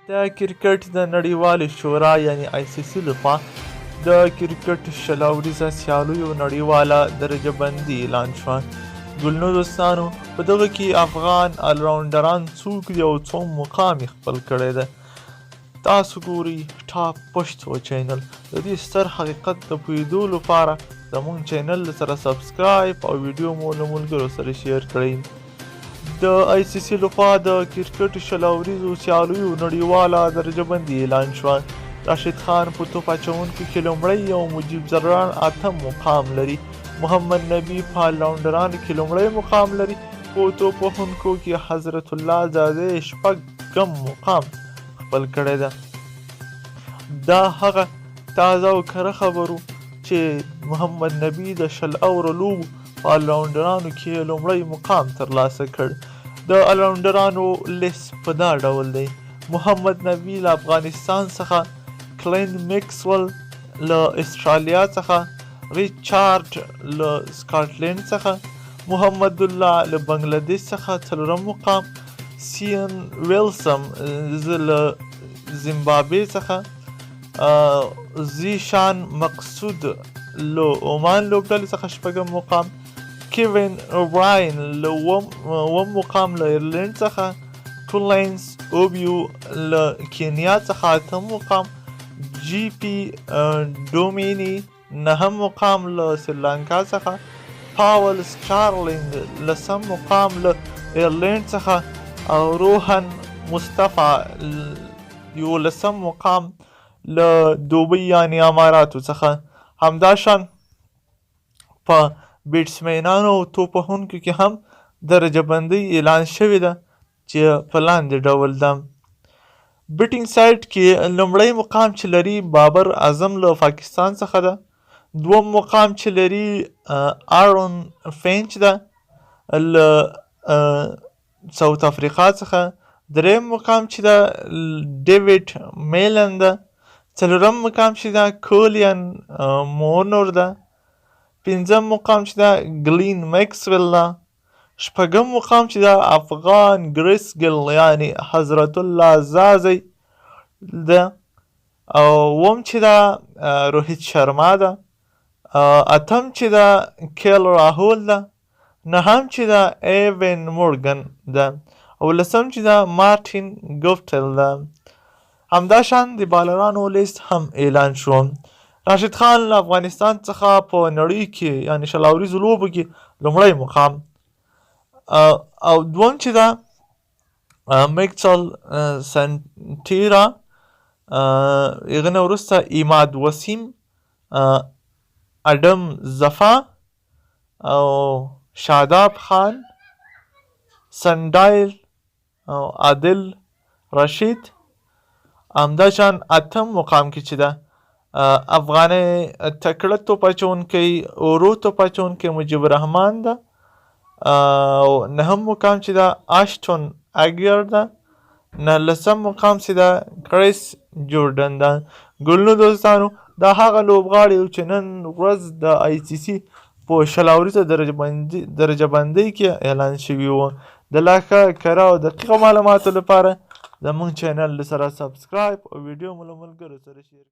د کرکټ د نړیوالې شورا یعنې ICC لخوا د کرکټ 20 اوریزه سیالیو نړیواله درجه بندي اعلان شوه. ګلنو دوستانو، په دغه کې افغان الراونډران څوک دي او څوم مقام یې خپل کړی دی. تاسو ګورئ ټاپ پښتو چینل. د دې ستر حقیقت د پوهېدو لپاره زموږ چینل سره سبسکرایب او ویډیو مو له ملګرو سره شیر کړئ. د ICC لخوا د کرکټ 20 اوریزو سیالیو نړیواله درجه بندي اعلان شوه. راشد خان په توپ اچوونکو کې لومړی او مجیب زران 8 مقام لري. محمد نبی په الراونډرانو کې لومړی مقام لري. په توپ وهونکو کې حضرت الله زاده 6 مقام خپل کړی دی. دا هغه تازه او کره خبرو چې محمد نبی د 20 اوور لوبو په الراونډرانو کې لومړی مقام ترلاسه کړ. د الراونډرانو لیست په دا ډول دی: محمد نبی له افغانستان څخه، کلین میکسول له استرالیا څخه، ریچارډ له سکاټلند څخه، محمد الله له بنګلادیش څخه 4 مقام، سیان ویلسم له زیمبابوې څخه، زیشان مقصود له عمان لوبډلې څخه 6 مقام، کیوین اوبراین له 1 مقام له ایرلند څخه، کولینز اوبیو له کینیا څخه 8 مقام، جی پی ډومینی 9 مقام له سریلانکا څخه، پاول سټارلینګ له 10 مقام له ایرلند څخه او روحن مصطفی 11 مقام له دوبۍ یعنی اماراتو څخه. همداشان په بیټسمینانو او توپ وهونکو کې هم درجه بندي اعلان شوې ده چې په لاندې ډول ده. بیټینګ سایډ کې لومړی مقام چې لري بابر اعظم له پاکستان څخه ده. 2 مقام چې لري آرون فینچ ده له ساوت افریقا څخه. 3 مقام چې ده ډیوډ میلن ده. 4 مقام چې ده کولین مونور ده. 5 مقام چې ده ګلین میکسویل ده. 6 مقام چې ده افغان ګریس ګل یعنی حضرت الله زازی ده. او 7 چې ده روهیت شرما ده. 8 چې ده کیل راهول ده. 9 چې ده ایوین مورګن ده. او 10 چې ده مارټین ګوفټل ده. همداشان د بالرانو لیست هم اعلان شو. راشد خان له افغانستان څخه په نړۍ کې یعنی 20 اوریزو لوبو کې لومړی مقام، او دوم چې ده میکسل سنټیرا، هغه نه وروسته ایماد وسیم، اډم زفا او شاداب خان، سنډایل او عادل رشید. همداشان 8 مقام کې چې ده افغاني تکړه توپ اچوونکی اورو توپ اچوونکی مجیب الرحمن ده. او 9 مقام چې ده آشټون اګیر ده. 19 مقام چې ده کریس جوردن ده. ګلنو دوستانو، دا هغه لوبغاړي چې نن ورځ د ICC په 20 اوریزه درجه بندۍ کې اعلان شوي وو. د لا ښه کره او دقیقه معلوماتو لپاره زموږ چینل سره سبسکرایب او ویډیو مو له ملګرو سره شیر